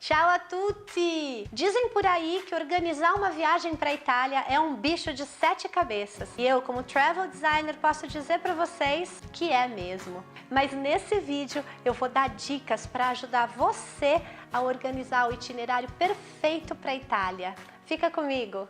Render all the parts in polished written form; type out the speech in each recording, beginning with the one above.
Ciao a tutti! Dizem por aí que organizar uma viagem para a Itália é um bicho de 7 cabeças. E eu, como travel designer, posso dizer para vocês que é mesmo. Mas nesse vídeo eu vou dar dicas para ajudar você a organizar o itinerário perfeito para a Itália. Fica comigo!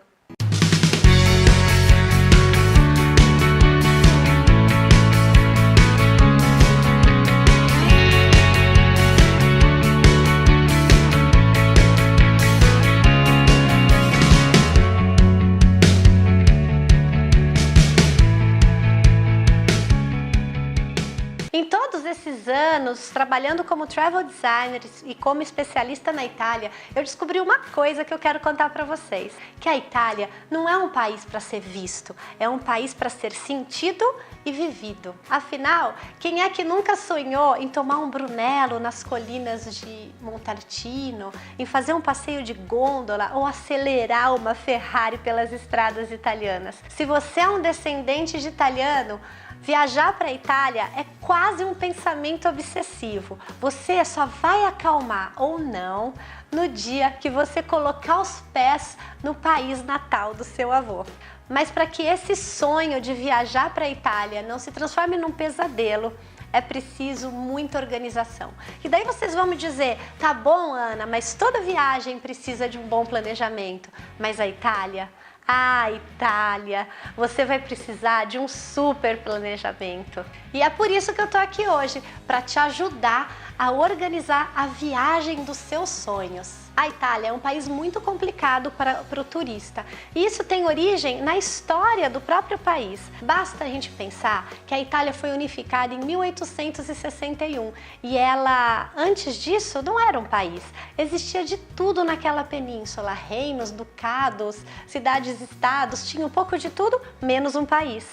Em todos esses anos, trabalhando como travel designer e como especialista na Itália, eu descobri uma coisa que eu quero contar para vocês, que a Itália não é um país para ser visto, é um país para ser sentido e vivido. Afinal, quem é que nunca sonhou em tomar um Brunello nas colinas de Montalcino, em fazer um passeio de gôndola ou acelerar uma Ferrari pelas estradas italianas? Se você é um descendente de italiano, viajar para a Itália é quase um pensamento obsessivo. Você só vai acalmar ou não no dia que você colocar os pés no país natal do seu avô. Mas para que esse sonho de viajar para a Itália não se transforme num pesadelo, é preciso muita organização. E daí vocês vão me dizer, tá bom, Ana, mas toda viagem precisa de um bom planejamento. Mas a Itália? Ah, Itália, você vai precisar de um super planejamento. E é por isso que eu tô aqui hoje, para te ajudar a organizar a viagem dos seus sonhos. A Itália é um país muito complicado para o turista. E isso tem origem na história do próprio país. Basta a gente pensar que a Itália foi unificada em 1861 e ela, antes disso, não era um país. Existia de tudo naquela península, reinos, ducados, cidades-estados, tinha um pouco de tudo, menos um país.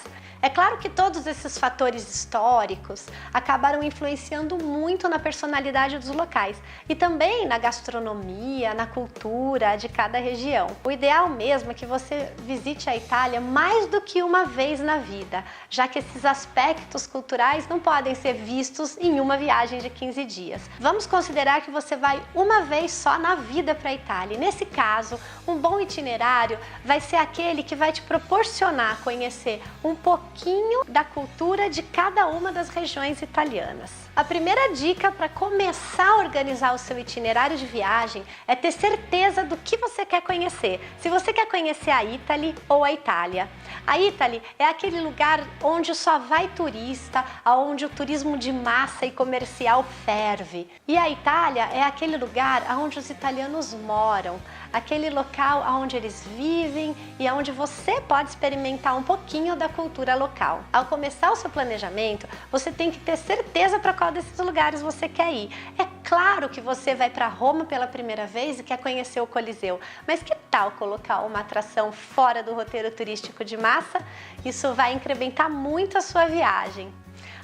É claro que todos esses fatores históricos acabaram influenciando muito na personalidade dos locais e também na gastronomia, na cultura de cada região. O ideal mesmo é que você visite a Itália mais do que uma vez na vida, já que esses aspectos culturais não podem ser vistos em uma viagem de 15 dias. Vamos considerar que você vai uma vez só na vida para a Itália. E nesse caso, um bom itinerário vai ser aquele que vai te proporcionar conhecer um pouquinho da cultura de cada uma das regiões italianas. A primeira dica para começar a organizar o seu itinerário de viagem é ter certeza do que você quer conhecer. Se você quer conhecer a Italy ou a Itália. A Italy é aquele lugar onde só vai turista, onde o turismo de massa e comercial ferve. E a Itália é aquele lugar onde os italianos moram, aquele local onde eles vivem e onde você pode experimentar um pouquinho da cultura local. Ao começar o seu planejamento, você tem que ter certeza para qual desses lugares você quer ir. É claro que você vai para Roma pela primeira vez e quer conhecer o Coliseu, mas que tal colocar uma atração fora do roteiro turístico de massa? Isso vai incrementar muito a sua viagem.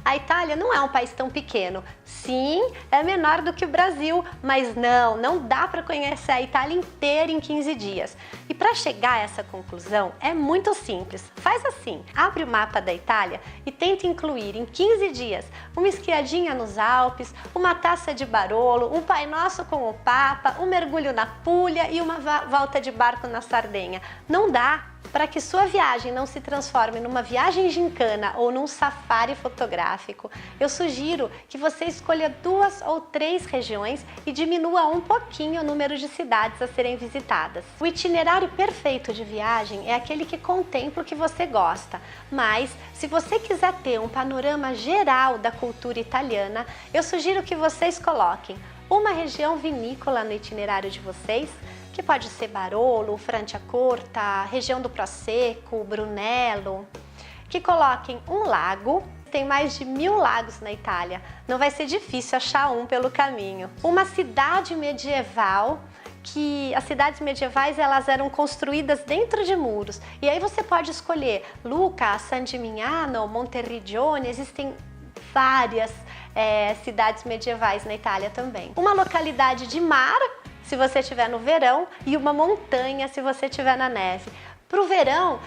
A Itália não é um país tão pequeno. Sim, é menor do que o Brasil, mas não dá para conhecer a Itália inteira em 15 dias. E para chegar a essa conclusão é muito simples. Faz assim, abre o mapa da Itália e tenta incluir em 15 dias uma esquiadinha nos Alpes, uma taça de Barolo, um Pai Nosso com o Papa, um mergulho na Puglia e uma volta de barco na Sardenha. Não dá! Para que sua viagem não se transforme numa viagem gincana ou num safari fotográfico, eu sugiro que você escolha 2 ou 3 regiões e diminua um pouquinho o número de cidades a serem visitadas. O itinerário perfeito de viagem é aquele que contempla o que você gosta, mas se você quiser ter um panorama geral da cultura italiana, eu sugiro que vocês coloquem uma região vinícola no itinerário de vocês, que pode ser Barolo, Franciacorta, região do Prosecco, Brunello, que coloquem um lago. Tem mais de 1000 lagos na Itália, não vai ser difícil achar um pelo caminho. Uma cidade medieval, que as cidades medievais elas eram construídas dentro de muros, e aí você pode escolher Lucca, San Gimignano, Monteriggioni, existem várias cidades medievais na Itália também. Uma localidade de mar, se você estiver no verão, e uma montanha se você estiver na neve. Para o verão,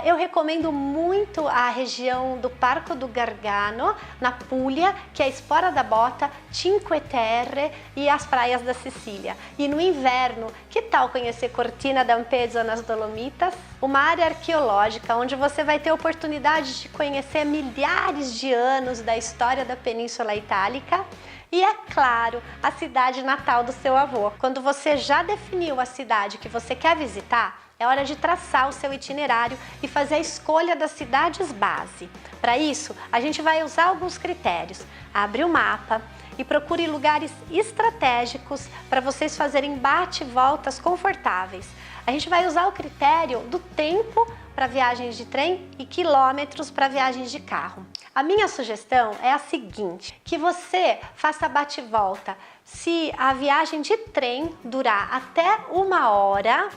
eu recomendo muito a região do Parco do Gargano, na Puglia, que é a Espora da Bota, Cinque Terre e as praias da Sicília. E no inverno, que tal conhecer Cortina d'Ampezzo nas Dolomitas? Uma área arqueológica onde você vai ter a oportunidade de conhecer milhares de anos da história da Península Itálica. E é claro, a cidade natal do seu avô. Quando você já definiu a cidade que você quer visitar, é hora de traçar o seu itinerário e fazer a escolha das cidades base. Para isso, a gente vai usar alguns critérios. Abre o mapa e procure lugares estratégicos para vocês fazerem bate-voltas confortáveis. A gente vai usar o critério do tempo para viagens de trem e quilômetros para viagens de carro. A minha sugestão é a seguinte, que você faça bate-volta se a viagem de trem durar até 1 hora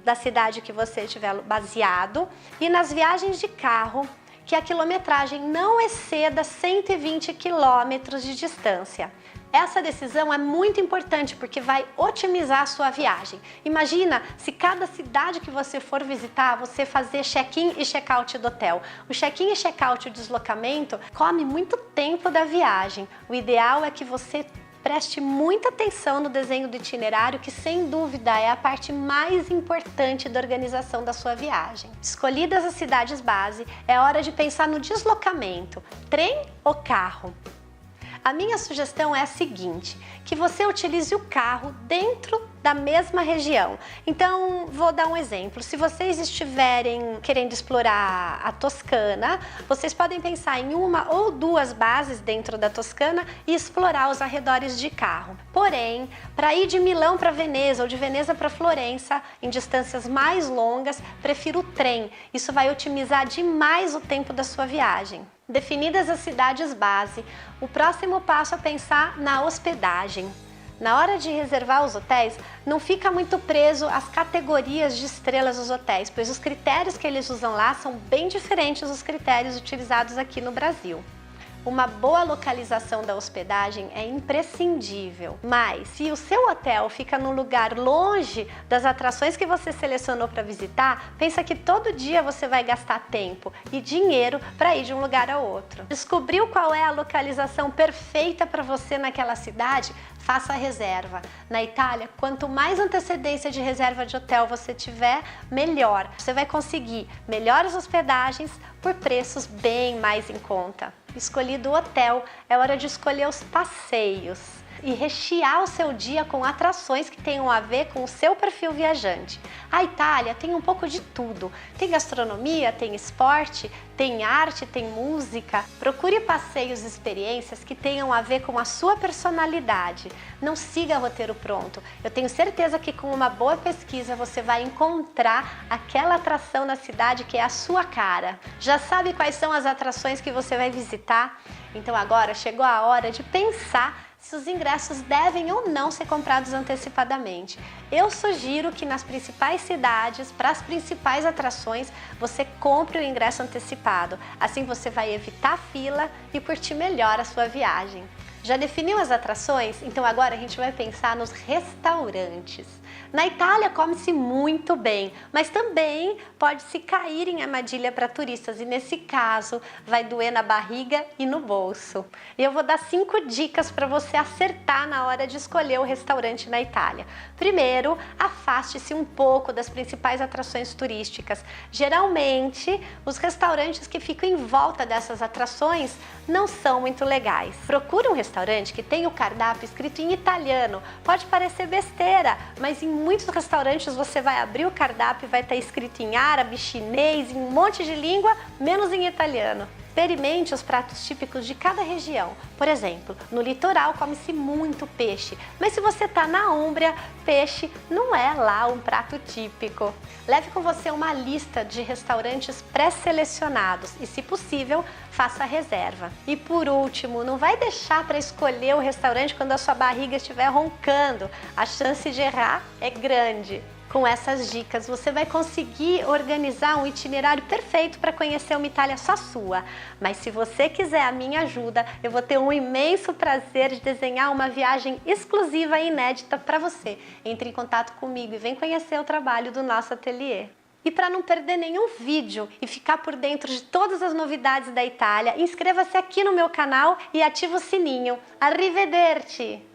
da cidade que você estiver baseado e nas viagens de carro que a quilometragem não exceda 120 quilômetros de distância. Essa decisão é muito importante porque vai otimizar a sua viagem. Imagina se cada cidade que você for visitar, você fazer check-in e check-out do hotel. O check-in e check-out e o deslocamento come muito tempo da viagem. O ideal é que você preste muita atenção no desenho do itinerário, que sem dúvida é a parte mais importante da organização da sua viagem. Escolhidas as cidades base, é hora de pensar no deslocamento, trem ou carro. A minha sugestão é a seguinte, que você utilize o carro dentro da mesma região. Então, vou dar um exemplo. Se vocês estiverem querendo explorar a Toscana, vocês podem pensar em 1 ou 2 bases dentro da Toscana e explorar os arredores de carro. Porém, para ir de Milão para Veneza ou de Veneza para Florença, em distâncias mais longas, prefiro o trem. Isso vai otimizar demais o tempo da sua viagem. Definidas as cidades base, o próximo passo é pensar na hospedagem. Na hora de reservar os hotéis, não fica muito preso às categorias de estrelas dos hotéis, pois os critérios que eles usam lá são bem diferentes dos critérios utilizados aqui no Brasil. Uma boa localização da hospedagem é imprescindível, mas se o seu hotel fica num lugar longe das atrações que você selecionou para visitar, pensa que todo dia você vai gastar tempo e dinheiro para ir de um lugar a outro. Descobriu qual é a localização perfeita para você naquela cidade? Faça a reserva. Na Itália, quanto mais antecedência de reserva de hotel você tiver, melhor. Você vai conseguir melhores hospedagens por preços bem mais em conta. Escolhido o hotel, é hora de escolher os passeios e rechear o seu dia com atrações que tenham a ver com o seu perfil viajante. A Itália tem um pouco de tudo. Tem gastronomia, tem esporte, tem arte, tem música. Procure passeios e experiências que tenham a ver com a sua personalidade. Não siga roteiro pronto. Eu tenho certeza que com uma boa pesquisa você vai encontrar aquela atração na cidade que é a sua cara. Já sabe quais são as atrações que você vai visitar? Então agora chegou a hora de pensar se os ingressos devem ou não ser comprados antecipadamente. Eu sugiro que nas principais cidades, para as principais atrações, você compre o ingresso antecipado. Assim você vai evitar fila e curtir melhor a sua viagem. Já definiu as atrações? Então agora a gente vai pensar nos restaurantes. Na Itália come-se muito bem, mas também pode-se cair em armadilha para turistas e nesse caso vai doer na barriga e no bolso. E eu vou dar 5 dicas para você acertar na hora de escolher o restaurante na Itália. Primeiro, afaste-se um pouco das principais atrações turísticas. Geralmente, os restaurantes que ficam em volta dessas atrações não são muito legais. Procure um restaurante que tenha o cardápio escrito em italiano. Pode parecer besteira, mas em muitos restaurantes você vai abrir o cardápio e vai estar escrito em árabe, chinês, em um monte de língua, menos em italiano. Experimente os pratos típicos de cada região. Por exemplo, no litoral come-se muito peixe, mas se você está na Úmbria, peixe não é lá um prato típico. Leve com você uma lista de restaurantes pré-selecionados e, se possível, faça a reserva. E por último, não vai deixar para escolher o restaurante quando a sua barriga estiver roncando. A chance de errar é grande. Com essas dicas, você vai conseguir organizar um itinerário perfeito para conhecer uma Itália só sua. Mas se você quiser a minha ajuda, eu vou ter um imenso prazer de desenhar uma viagem exclusiva e inédita para você. Entre em contato comigo e vem conhecer o trabalho do nosso ateliê. E para não perder nenhum vídeo e ficar por dentro de todas as novidades da Itália, inscreva-se aqui no meu canal e ative o sininho. Arrivederci!